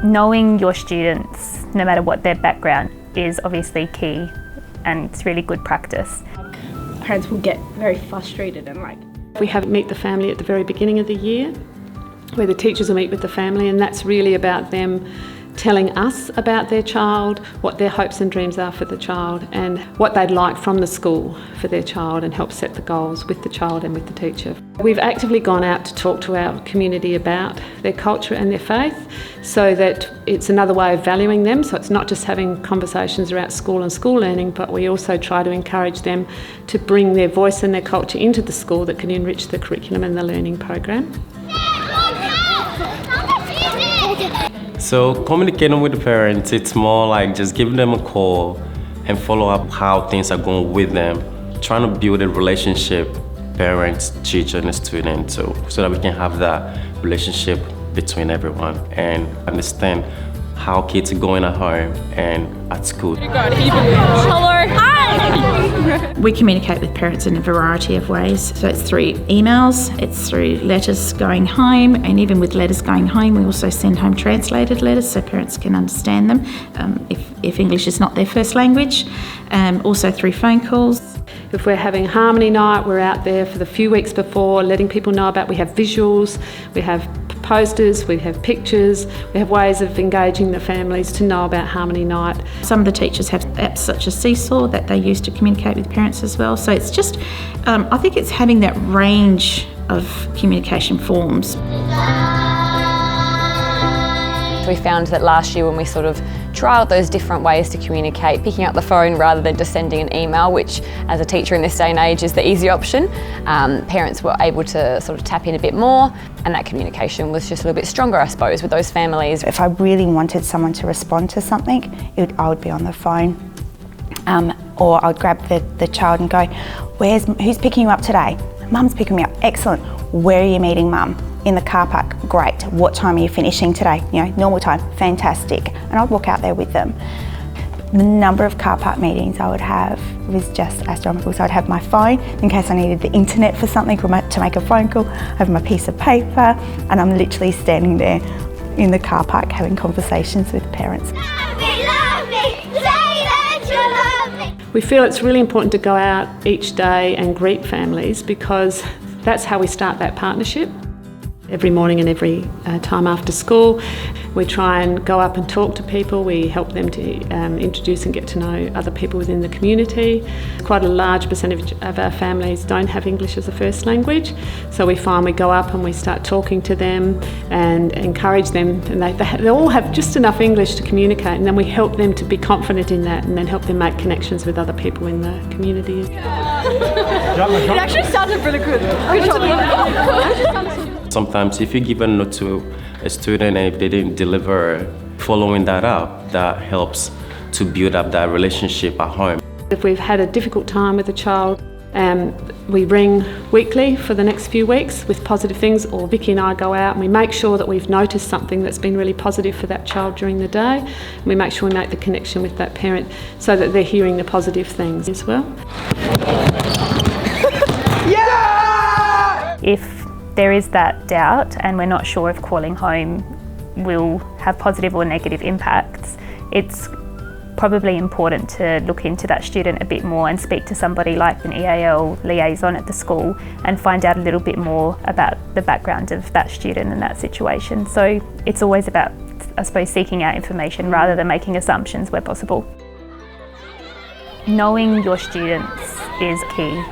Knowing your students, no matter what their background, is obviously key, and it's really good practice. Parents will get very frustrated and We have Meet the Family at the very beginning of the year, where the teachers will meet with the family, and that's really about them telling us about their child, what their hopes and dreams are for the child, and what they'd like from the school for their child, and help set the goals with the child and with the teacher. We've actively gone out to talk to our community about their culture and their faith, so that it's another way of valuing them. So it's not just having conversations around school and school learning, but we also try to encourage them to bring their voice and their culture into the school that can enrich the curriculum and the learning program. So communicating with the parents, it's more like just giving them a call and follow up how things are going with them, trying to build a relationship, parents, teacher, and student, so that we can have that relationship between everyone and understand how kids are going at home and at school. Hello. Hi. We communicate with parents in a variety of ways. So it's through emails, it's through letters going home, and even with letters going home, we also send home translated letters so parents can understand them if English is not their first language. Also through phone calls. If we're having harmony night, we're out there for the few weeks before, letting people know about. We have visuals, we have posters, we have pictures, we have ways of engaging the families to know about harmony night. Some of the teachers have apps such as Seesaw that they use to communicate with parents as well. So it's just, I think it's having that range of communication forms. We found that last year when we sort of trialled those different ways to communicate, picking up the phone rather than just sending an email, which as a teacher in this day and age is the easier option, parents were able to sort of tap in a bit more, and that communication was just a little bit stronger, I suppose, with those families. If I really wanted someone to respond to something, I would be on the phone, or I'd grab the child and go, who's picking you up today? Mum's picking me up. Excellent. Where are you meeting Mum? In the car park. Great. What time are you finishing today? Normal time. Fantastic. And I'd walk out there with them. The number of car park meetings I would have was just astronomical. So I'd have my phone in case I needed the internet for something or to make a phone call. I have my piece of paper, and I'm literally standing there in the car park having conversations with parents. We feel it's really important to go out each day and greet families, because that's how we start that partnership. Every morning and every time after school, we try and go up and talk to people. We help them to introduce and get to know other people within the community. Quite a large percentage of our families don't have English as a first language, so we find we go up and we start talking to them and encourage them, and they all have just enough English to communicate, and then we help them to be confident in that, and then help them make connections with other people in the community. It actually sounded really good. Good job. Sometimes if you give a note to a student and if they didn't deliver, following that up, that helps to build up that relationship at home. If we've had a difficult time with a child, we ring weekly for the next few weeks with positive things, or Vicky and I go out and we make sure that we've noticed something that's been really positive for that child during the day. And we make sure we make the connection with that parent so that they're hearing the positive things as well. Yeah! If there is that doubt and we're not sure if calling home will have positive or negative impacts, it's probably important to look into that student a bit more and speak to somebody like an EAL liaison at the school and find out a little bit more about the background of that student and that situation. So it's always about, I suppose, seeking out information rather than making assumptions where possible. Knowing your students is key.